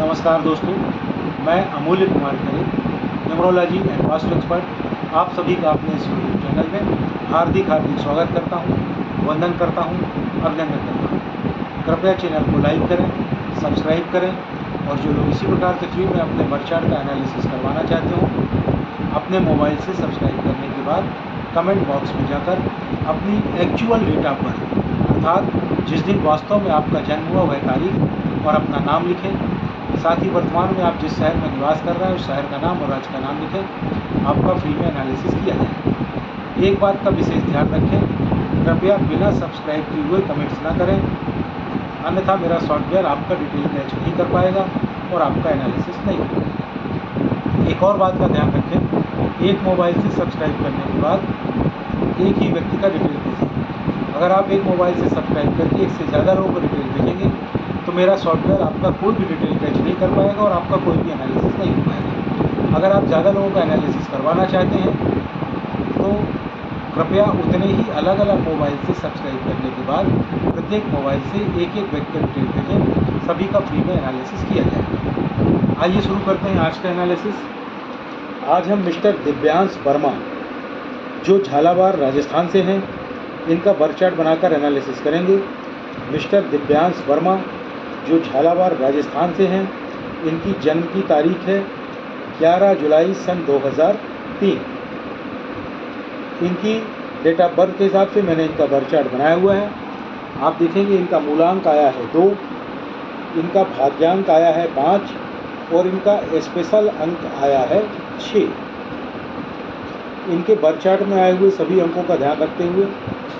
नमस्कार दोस्तों, मैं अमूल्य Kumar Khare, numerology and vastu expert, आप सभी का अपने इस यूट्यूब चैनल में हार्दिक स्वागत करता हूं, वंदन करता हूं, अभिनंदन करता हूं। कृपया चैनल को लाइक करें, सब्सक्राइब करें और जो लोग इसी प्रकार से फ्री में अपने बर्थ चार्ट का एनालिसिस करवाना चाहते हो, अपने मोबाइल से सब्सक्राइब करने के बाद कमेंट बॉक्स में जाकर अपनी एक्चुअल डेट ऑफ बर्थ अर्थात जिस दिन वास्तव में आपका जन्म हुआ वह तारीख और अपना नाम लिखें। साथ ही वर्तमान में आप जिस शहर में निवास कर रहे हैं उस शहर का नाम और राज्य का नाम लिखें। आपका फ्री में एनालिसिस किया जाए। एक बात का विशेष ध्यान रखें, कृपया बिना सब्सक्राइब किए हुए कमेंट्स ना करें, अन्यथा मेरा सॉफ्टवेयर आपका डिटेल कैच नहीं कर पाएगा और आपका एनालिसिस नहीं होगा। एक और बात का ध्यान रखें, एक मोबाइल से सब्सक्राइब करने के बाद एक ही व्यक्ति का डिटेल भेजें। अगर आप एक मोबाइल से सब्सक्राइब करके एक से ज़्यादा लोगों को डिटेल भेजेंगे तो मेरा सॉफ्टवेयर आपका कोई भी डिटेल कैच नहीं कर पाएगा और आपका कोई भी एनालिसिस नहीं हो पाएगा। अगर आप ज़्यादा लोगों का एनालिसिस करवाना चाहते हैं तो कृपया उतने ही अलग अलग मोबाइल से सब्सक्राइब करने के बाद प्रत्येक मोबाइल से एक एक व्यक्ति का डिटेल भेजें, सभी का फ्री में एनालिसिस किया जाएगा। आइए शुरू करते हैं आज का एनालिसिस। आज हम मिस्टर दिव्यांश वर्मा जो झालावाड़ राजस्थान से हैं इनका बर्थ चार्ट बनाकर एनालिसिस करेंगे। मिस्टर दिव्यांश वर्मा जो झालावाड़ राजस्थान से हैं, इनकी जन्म की तारीख है 11 जुलाई सन 2003। इनकी डेट ऑफ बर्थ के हिसाब से मैंने इनका बर्थ चार्ट बनाया हुआ है। आप देखेंगे इनका मूलांक आया है 2, इनका भाग्यांक आया है 5 और इनका स्पेशल अंक आया है 6। इनके बर्थ चार्ट में आए हुए सभी अंकों का ध्यान रखते हुए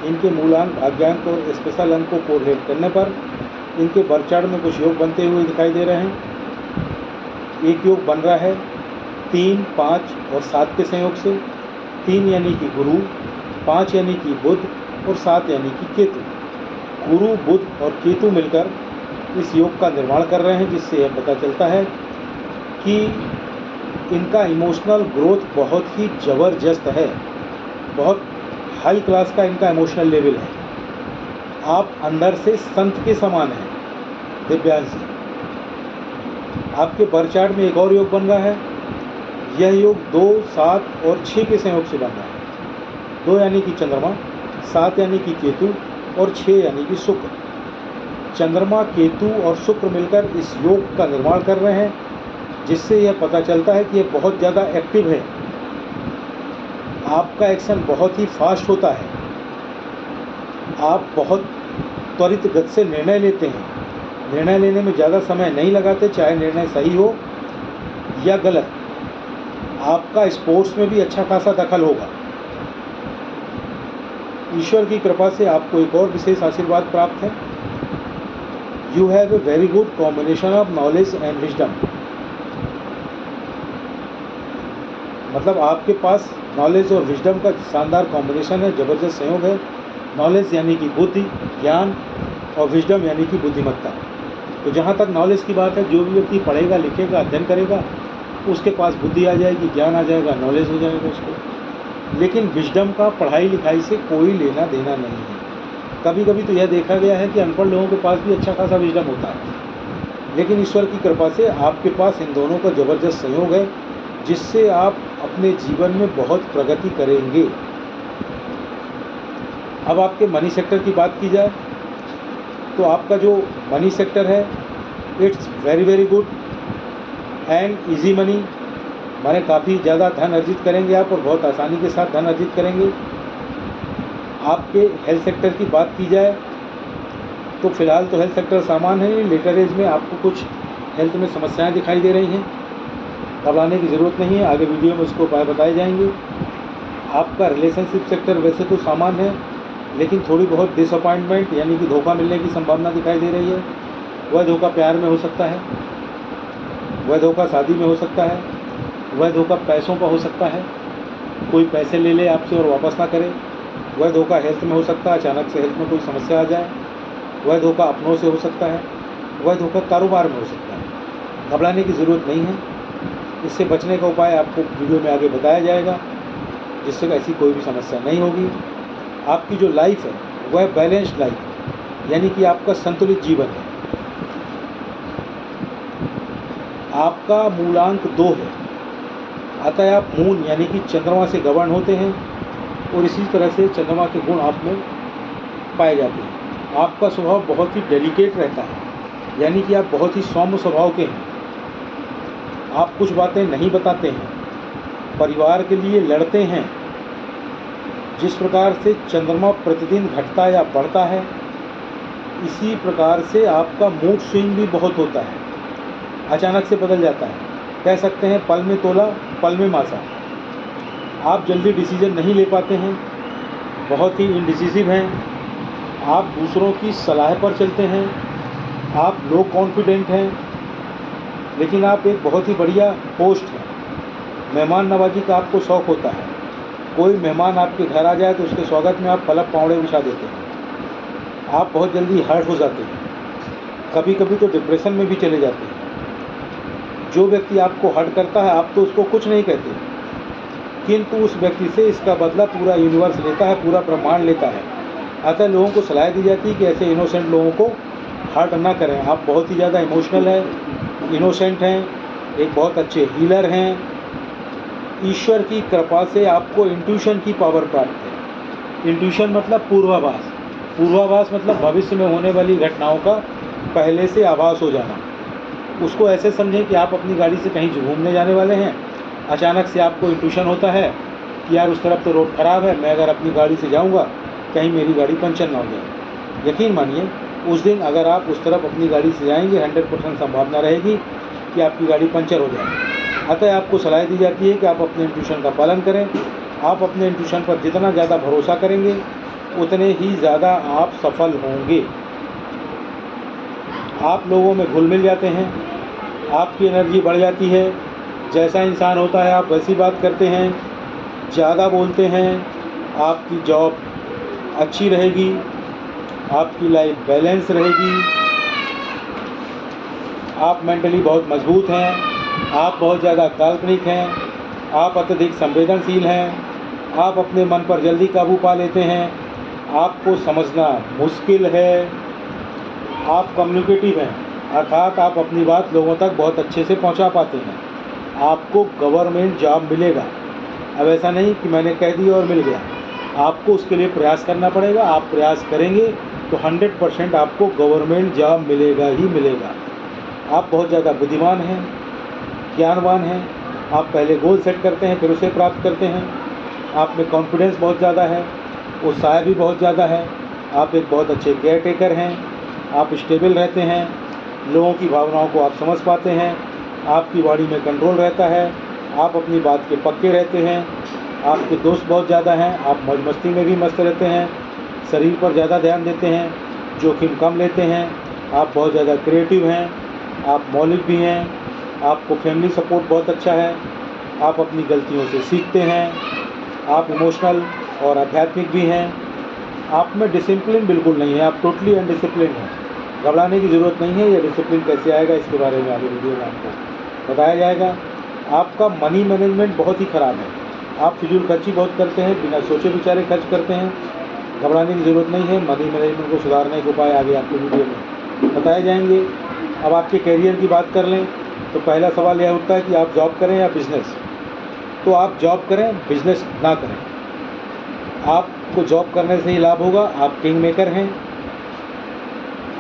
इनके मूलांक, भाग्यांक और स्पेशल अंक को कोरिलेट करने पर इनके बर्थ चार्ट में कुछ योग बनते हुए दिखाई दे रहे हैं। एक योग बन रहा है 3, 5 और 7 के संयोग से। 3 यानी कि गुरु, 5 यानी कि बुध और 7 यानी कि केतु। गुरु, बुध और केतु मिलकर इस योग का निर्माण कर रहे हैं, जिससे यह पता चलता है कि इनका इमोशनल ग्रोथ बहुत ही ज़बरदस्त है, बहुत हाई क्लास का इनका इमोशनल लेवल है। आप अंदर से संत के समान हैं दिव्यांश जी। आपके बर्थ चार्ट में एक और योग बन रहा है। यह योग 2, 7 और 6 के संयोग से बन रहा है। 2 यानी कि चंद्रमा, 7 यानी कि केतु और 6 यानी कि शुक्र। चंद्रमा, केतु और शुक्र मिलकर इस योग का निर्माण कर रहे हैं, जिससे यह पता चलता है कि यह बहुत ज़्यादा एक्टिव है। आपका एक्शन बहुत ही फास्ट होता है। आप बहुत त्वरित गति से निर्णय लेते हैं। निर्णय लेने में ज़्यादा समय नहीं लगाते, चाहे निर्णय सही हो या गलत। आपका स्पोर्ट्स में भी अच्छा खासा दखल होगा। ईश्वर की कृपा से आपको एक और विशेष आशीर्वाद प्राप्त है। You have a very good combination of knowledge and wisdom. मतलब आपके पास नॉलेज और विजडम का शानदार कॉम्बिनेशन है, ज़बरदस्त संयोग है। नॉलेज यानी कि बुद्धि, ज्ञान और विजडम यानी कि बुद्धिमत्ता। तो जहाँ तक नॉलेज की बात है, जो भी व्यक्ति पढ़ेगा, लिखेगा, अध्ययन करेगा, उसके पास बुद्धि आ जाएगी, ज्ञान आ जाएगा, नॉलेज हो जाएगा उसको। लेकिन विजडम का पढ़ाई लिखाई से कोई लेना देना नहीं है। कभी कभी तो यह देखा गया है कि अनपढ़ लोगों के पास भी अच्छा खासा विजडम होता है। लेकिन ईश्वर की कृपा से आपके पास इन दोनों का ज़बरदस्त संयोग है, जिससे आप अपने जीवन में बहुत प्रगति करेंगे। अब आपके मनी सेक्टर की बात की जाए तो आपका जो मनी सेक्टर है, it's very very good and easy money. माने काफ़ी ज़्यादा धन अर्जित करेंगे आप और बहुत आसानी के साथ धन अर्जित करेंगे। आपके हेल्थ सेक्टर की बात की जाए तो फिलहाल तो हेल्थ सेक्टर सामान है, लेटर एज में आपको कुछ हेल्थ में समस्याएं दिखाई दे रही हैं। घबराने की ज़रूरत नहीं है, आगे वीडियो में उसको उपाय बताए जाएंगे। आपका रिलेशनशिप सेक्टर वैसे तो सामान्य है, लेकिन थोड़ी बहुत डिसअपॉइंटमेंट यानी कि धोखा मिलने की संभावना दिखाई दे रही है। वह धोखा प्यार में हो सकता है, वह धोखा शादी में हो सकता है, वह धोखा पैसों का हो सकता है, कोई पैसे ले ले आपसे और वापस ना करे। वह धोखा हेल्थ में हो सकता है, अचानक से हेल्थ में कोई समस्या आ जाए। वह धोखा अपनों से हो सकता है, वह धोखा कारोबार में हो सकता है। घबराने की ज़रूरत नहीं है। इससे बचने का उपाय आपको वीडियो में आगे बताया जाएगा, जिससे ऐसी कोई भी समस्या नहीं होगी। आपकी जो लाइफ है वह बैलेंस्ड लाइफ यानी कि आपका संतुलित जीवन है। आपका मूलांक 2 है, अतः आप मून यानी कि चंद्रमा से गवर्न होते हैं और इसी तरह से चंद्रमा के गुण आप में पाए जाते हैं। आपका स्वभाव बहुत ही डेलिकेट रहता है, यानी कि आप बहुत ही सौम्य स्वभाव के हैं। आप कुछ बातें नहीं बताते हैं, परिवार के लिए लड़ते हैं। जिस प्रकार से चंद्रमा प्रतिदिन घटता या बढ़ता है, इसी प्रकार से आपका मूड स्विंग भी बहुत होता है, अचानक से बदल जाता है। कह सकते हैं पल में तोला पल में मासा। आप जल्दी डिसीजन नहीं ले पाते हैं, बहुत ही इंडिसिसिव हैं। आप दूसरों की सलाह पर चलते हैं, आप लो कॉन्फिडेंट हैं, लेकिन आप एक बहुत ही बढ़िया होस्ट हैं। मेहमान नवाजी का आपको शौक़ होता है। कोई मेहमान आपके घर आ जाए तो उसके स्वागत में आप पलक पावड़े बिछा देते हैं। आप बहुत जल्दी हर्ट हो जाते हैं, कभी कभी तो डिप्रेशन में भी चले जाते हैं। जो व्यक्ति आपको हर्ट करता है, आप तो उसको कुछ नहीं कहते, किंतु उस व्यक्ति से इसका बदला पूरा यूनिवर्स लेता है, पूरा ब्रह्मांड लेता है। अतः लोगों को सलाह दी जाती है कि ऐसे इनोसेंट लोगों को हर्ट ना करें। आप बहुत ही ज़्यादा इमोशनल हैं, इनोसेंट हैं, एक बहुत अच्छे हीलर हैं। ईश्वर की कृपा से आपको इंट्यूशन की पावर प्राप्त है। इंट्यूशन मतलब पूर्वाभास। पूर्वाभास मतलब भविष्य में होने वाली घटनाओं का पहले से आभास हो जाना। उसको ऐसे समझें कि आप अपनी गाड़ी से कहीं घूमने जाने वाले हैं, अचानक से आपको इंट्यूशन होता है कि यार उस तरफ तो रोड ख़राब है, मैं अगर अपनी गाड़ी से जाऊंगा कहीं मेरी गाड़ी पंचर ना हो जाए। यकीन मानिए उस दिन अगर आप उस तरफ अपनी गाड़ी से जाएंगे 100% संभावना रहेगी कि आपकी गाड़ी पंचर हो जाए। अतः आपको सलाह दी जाती है कि आप अपने इंट्यूशन का पालन करें। आप अपने इंट्यूशन पर जितना ज़्यादा भरोसा करेंगे उतने ही ज़्यादा आप सफल होंगे। आप लोगों में घुल मिल जाते हैं, आपकी एनर्जी बढ़ जाती है। जैसा इंसान होता है आप वैसी बात करते हैं, ज़्यादा बोलते हैं। आपकी जॉब अच्छी रहेगी, आपकी लाइफ बैलेंस रहेगी। आप मेंटली बहुत मजबूत हैं, आप बहुत ज़्यादा काल्पनिक हैं, आप अत्यधिक संवेदनशील हैं, आप अपने मन पर जल्दी काबू पा लेते हैं, आपको समझना मुश्किल है, आप कम्युनिकेटिव हैं, अर्थात आप अपनी बात लोगों तक बहुत अच्छे से पहुंचा पाते हैं। आपको गवर्नमेंट जॉब मिलेगा। अब ऐसा नहीं कि मैंने कह दिया और मिल गया, आपको उसके लिए प्रयास करना पड़ेगा। आप प्रयास करेंगे तो 100% आपको गवर्नमेंट जॉब मिलेगा ही मिलेगा। आप बहुत ज़्यादा बुद्धिमान हैं, ज्ञानवान हैं। आप पहले गोल सेट करते हैं फिर उसे प्राप्त करते हैं। आप में कॉन्फिडेंस बहुत ज़्यादा है, उत्साह भी बहुत ज़्यादा है। आप एक बहुत अच्छे केयर टेकर हैं, आप स्टेबल रहते हैं, लोगों की भावनाओं को आप समझ पाते हैं, आपकी बॉडी में कंट्रोल रहता है, आप अपनी बात के पक्के रहते हैं, आपके दोस्त बहुत ज़्यादा हैं, आप मौज मस्ती में भी मस्त रहते हैं, शरीर पर ज़्यादा ध्यान देते हैं, जोखिम कम लेते हैं, आप बहुत ज़्यादा क्रिएटिव हैं, आप मौलिक भी हैं, आपको फैमिली सपोर्ट बहुत अच्छा है, आप अपनी गलतियों से सीखते हैं, आप इमोशनल और आध्यात्मिक भी हैं। आप में डिसिप्लिन बिल्कुल नहीं है, आप टोटली अनडिसिप्लिन हैं। घबराने की ज़रूरत नहीं है। ये डिसिप्लिन कैसे आएगा इसके बारे में आगे वीडियो में आपको बताया जाएगा। आपका मनी मैनेजमेंट बहुत ही ख़राब है, आप फिजूल खर्ची बहुत करते हैं, बिना सोचे विचारे खर्च करते हैं। घबराने की ज़रूरत नहीं है। मनी मैनेजमेंट को सुधारने के उपाय आगे आपको वीडियो में बताए जाएंगे। अब आपके कैरियर की बात कर लें तो पहला सवाल यह उठता है कि आप जॉब करें या बिज़नेस। तो आप जॉब करें, बिज़नेस ना करें। आपको जॉब करने से ही लाभ होगा। आप किंग मेकर हैं।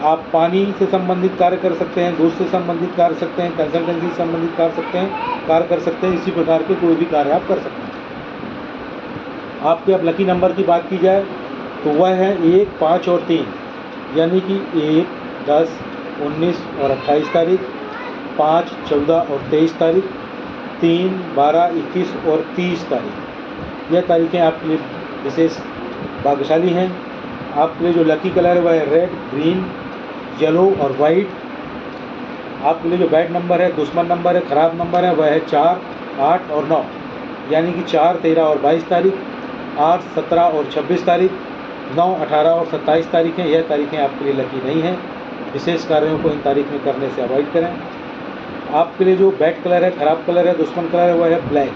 आप पानी से संबंधित कार्य कर सकते हैं, दूध से संबंधित कार्य सकते हैं, कंसल्टेंसी से संबंधित कार्य कर सकते हैं। इसी प्रकार के कोई भी कार्य आप कर सकते हैं। आपके अब लकी नंबर की बात की जाए तो वह है 1, 5 और 3, यानी कि 1, 10, 19 और 28 तारीख, 5, 14 और 23 तारीख, 3, 12, 21 और 30 तारीख। यह तारीखें आपके लिए विशेष भाग्यशाली हैं। आपके लिए जो लकी कलर है वह है रेड, ग्रीन, येलो और वाइट। आपके लिए जो बैड नंबर है, दुश्मन नंबर है, ख़राब नंबर है, वह है 4, 8 और 9, यानी कि 4, 13 और 22 तारीख, 8, 17 और 26 तारीख, 9, 18 और 27 तारीखें। यह तारीखें आपके लिए लकी नहीं हैं। विशेष कार्यों को इन तारीख में करने से अवॉइड करें। आपके लिए जो बैड कलर है, ख़राब कलर है, दुश्मन कलर है, वह है ब्लैक।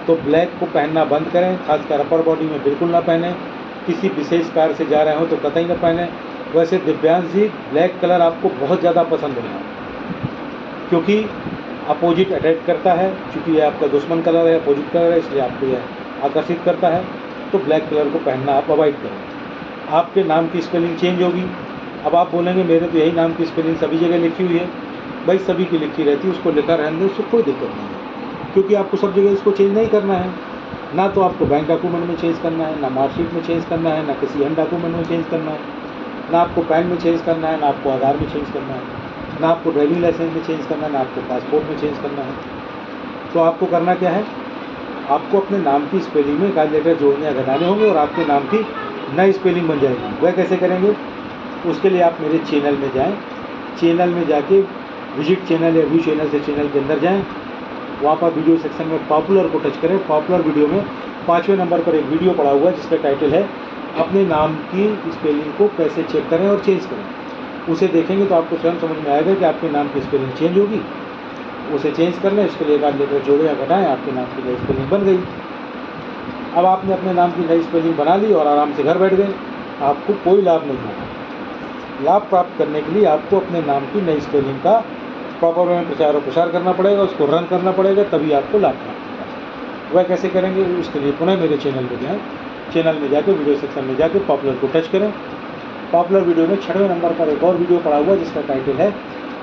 तो ब्लैक को पहनना बंद करें, खासकर अपर बॉडी में बिल्कुल ना पहने। किसी विशेष कार्य से जा रहे हो तो कतई ना पहने। वैसे दिव्यांश जी, ब्लैक कलर आपको बहुत ज़्यादा पसंद होगा, क्योंकि अपोजिट अट्रैक्ट करता है, चूँकि ये आपका दुश्मन कलर है, अपोजिट कलर है, इसलिए आपको यह आकर्षित करता है। तो ब्लैक कलर को पहनना आप अवॉइड करें। आपके नाम की स्पेलिंग चेंज होगी। अब आप बोलेंगे मेरे तो यही नाम की स्पेलिंग सभी जगह लिखी हुई है। भाई सभी की लिखी रहती है, उसको लिखा रहने दो, उससे कोई दिक्कत नहीं है, क्योंकि आपको सब जगह इसको चेंज नहीं करना है। ना तो आपको बैंक डॉक्यूमेंट में चेंज करना है, ना मार्कशीट में चेंज करना है, ना किसी अन्य डॉक्यूमेंट में चेंज करना है, ना आपको पैन में चेंज करना है, ना आपको आधार में चेंज करना है, ना आपको ड्राइविंग लाइसेंस में चेंज करना है, ना आपको पासपोर्ट में चेंज करना है। तो आपको करना क्या है, आपको अपने नाम की स्पेलिंग में एक आध लेटर जोड़ने या घटाने होंगे और आपके नाम की नई स्पेलिंग बन जाएगी। वह कैसे करेंगे, उसके लिए आप मेरे चैनल में जाएं। चैनल में जाके विजिट चैनल या व्यू चैनल से चैनल के अंदर जाएं। वहाँ पर वीडियो सेक्शन में पॉपुलर को टच करें। पॉपुलर वीडियो में 5वें नंबर पर एक वीडियो पड़ा हुआ है जिसका टाइटल है अपने नाम की स्पेलिंग को कैसे चेक करें और चेंज करें। उसे देखेंगे तो आपको स्वयं समझ में आएगा कि आपके नाम की स्पेलिंग चेंज होगी। उसे चेंज कर लें, इसके लिए एक आध लेटर जोड़े या घटाएं, आपके नाम की नई स्पेलिंग बन गई। अब आपने अपने नाम की नई स्पेलिंग बना ली और आराम से घर बैठ गए। आपको कोई लाभ नहीं होगा। लाभ प्राप्त करने के लिए आपको अपने नाम की नई स्पेलिंग का प्रॉपर वे में प्रचार और प्रसार करना पड़ेगा, उसको रन करना पड़ेगा, तभी आपको लाभ प्राप्त होगा। वह कैसे करेंगे, उसके लिए पुनः मेरे चैनल में जाएँ। चैनल में जाकर वीडियो सेक्शन में जाकर पॉपुलर को टच करें। पॉपुलर वीडियो में 6वें नंबर पर एक और वीडियो पड़ा हुआ है जिसका टाइटल है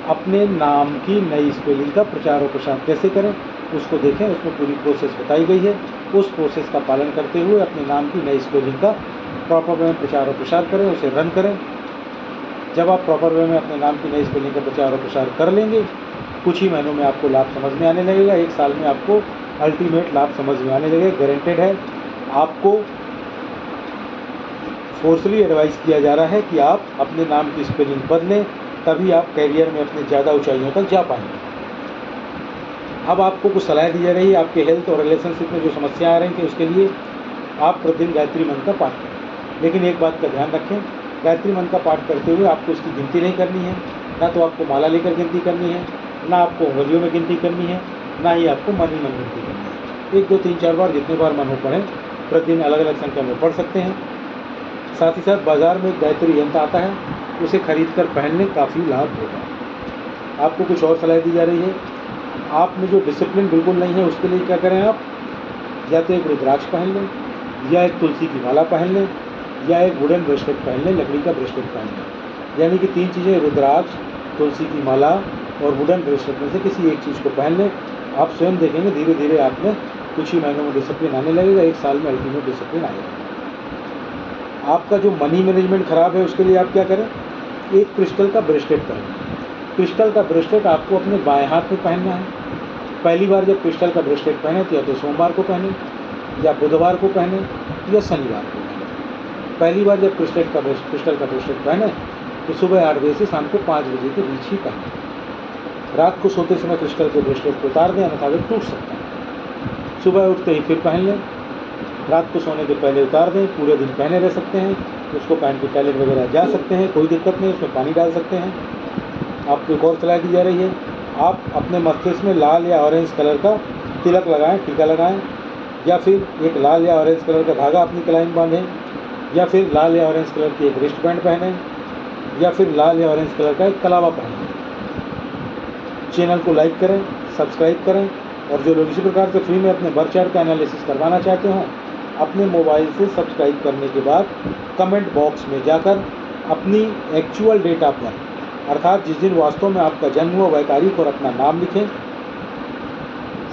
अपने नाम की नई स्पेलिंग का प्रचार और प्रसार कैसे करें। उसको देखें, उसमें पूरी प्रोसेस बताई गई है। उस प्रोसेस का पालन करते हुए अपने नाम की नई स्पेलिंग का प्रॉपर वे में प्रचार और प्रसार करें, उसे रन करें। जब आप प्रॉपर वे में अपने नाम की नई स्पेलिंग का प्रचार और प्रसार कर लेंगे, कुछ ही महीनों में आपको लाभ समझ में आने लगेगा। 1 साल में आपको अल्टीमेट लाभ समझ में आने लगेगा, गारंटेड है। आपको फोर्सली एडवाइस किया जा रहा है कि आप अपने नाम की स्पेलिंग बदलें, तभी आप कैरियर में अपने ज़्यादा ऊंचाइयों तक जा पाएंगे। अब आपको कुछ सलाह दी जा रही है। आपके हेल्थ और रिलेशनशिप में जो समस्याएं आ रही थी उसके लिए आप प्रतिदिन गायत्री मंत्र का पाठ करें। लेकिन एक बात का ध्यान रखें, गायत्री मंत्र का पाठ करते हुए आपको उसकी गिनती नहीं करनी है। ना तो आपको माला लेकर गिनती करनी है, ना आपको उंगलियों में गिनती करनी है, ना ही आपको मन ही मन गिनती करनी है। 1 2 3 4 बार जितने बार मन हो पढ़ें। प्रतिदिन अलग अलग संख्या में पढ़ सकते हैं। साथ ही साथ बाज़ार में एक गायत्री यंत्र आता है, उसे खरीद कर पहनने काफ़ी लाभ होगा। आपको कुछ और सलाह दी जा रही है। आप में जो डिसिप्लिन बिल्कुल नहीं है उसके लिए क्या करें, आप या तो एक रुद्राक्ष पहन लें, या एक तुलसी की माला पहन लें, या एक वुडन ब्रेसलेट पहन लें, लकड़ी का ब्रेसलेट पहन लें। यानी कि 3 चीज़ें, रुद्राक्ष, तुलसी की माला और वुडन ब्रेसलेट में से किसी एक चीज़ को पहन लें। आप स्वयं देखेंगे धीरे धीरे आप में कुछ ही महीनों में डिसिप्लिन आने लगेगा। 1 साल में अल्टीमेट डिसिप्लिन आएगा। आपका जो मनी मैनेजमेंट ख़राब है उसके लिए आप क्या करें, एक क्रिस्टल का ब्रेसलेट पहनें। क्रिस्टल का ब्रेसलेट आपको अपने बाएं हाथ में पहनना है। पहली बार जब क्रिस्टल का ब्रेसलेट पहने तो या तो सोमवार को पहने, या बुधवार को पहने, या शनिवार को पहने। पहली बार जब क्रिस्टल का ब्रेसलेट पहने तो सुबह 8 बजे से शाम को 5 बजे के बीच ही पहने। रात को सोते समय क्रिस्टल के ब्रेसलेट को उतार दें, अन्यथा वे टूट सकता है। सुबह उठते ही फिर पहन लें। रात को सोने के पहले उतार दें। पूरे दिन पहने रह सकते हैं। उसको पहन के टॉयलेट वगैरह जा सकते हैं, कोई दिक्कत नहीं, उसमें पानी डाल सकते हैं। आपको एक और सलाह दी जा रही है, आप अपने मस्तिष्क में लाल या ऑरेंज कलर का तिलक लगाएं, टीका लगाएं, या फिर एक लाल या ऑरेंज कलर का धागा अपनी कलाई में बांधें, या फिर लाल या ऑरेंज कलर की एक रिस्ट बैंड पहनें, या फिर लाल या ऑरेंज कलर का एक कलावा पहनें। चैनल को लाइक करें, सब्सक्राइब करें, और जो लोग इसी प्रकार से फ्री में अपने बर्थ चार्ट का एनालिसिस करवाना चाहते हों, अपने मोबाइल से सब्सक्राइब करने के बाद कमेंट बॉक्स में जाकर अपनी एक्चुअल डेट ऑफ बर्थ, अर्थात जिस दिन वास्तव में आपका जन्म हुआ वह तारीख और अपना नाम लिखें।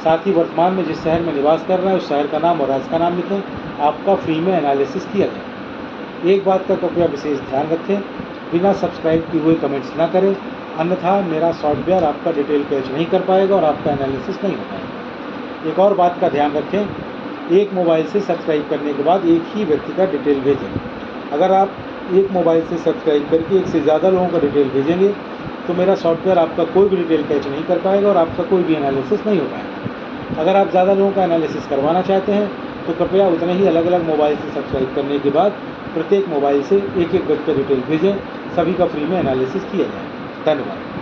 साथ ही वर्तमान में जिस शहर में निवास कर रहे हैं उस शहर का नाम और राज्य का नाम लिखें। आपका फ्री में एनालिसिस किया जाए। एक बात का कृपया विशेष ध्यान रखें, बिना सब्सक्राइब किए हुए कमेंट्स ना करें, अन्यथा मेरा सॉफ्टवेयर आपका डिटेल कैच नहीं कर पाएगा और आपका एनालिसिस नहीं हो पाएगा। एक और बात का ध्यान रखें, एक मोबाइल से सब्सक्राइब करने के बाद एक ही व्यक्ति का डिटेल भेजें। अगर आप एक मोबाइल से सब्सक्राइब करके एक से ज़्यादा लोगों का डिटेल भेजेंगे तो मेरा सॉफ्टवेयर आपका कोई भी डिटेल कैच नहीं कर पाएगा और आपका कोई भी एनालिसिस नहीं हो पाएगा। अगर आप ज़्यादा लोगों का एनालिसिस करवाना चाहते हैं तो कृपया उतने ही अलग अलग मोबाइल से सब्सक्राइब करने के बाद प्रत्येक मोबाइल से एक एक व्यक्ति का डिटेल भेजें। सभी का फ्री में एनालिसिस किया जाए। धन्यवाद।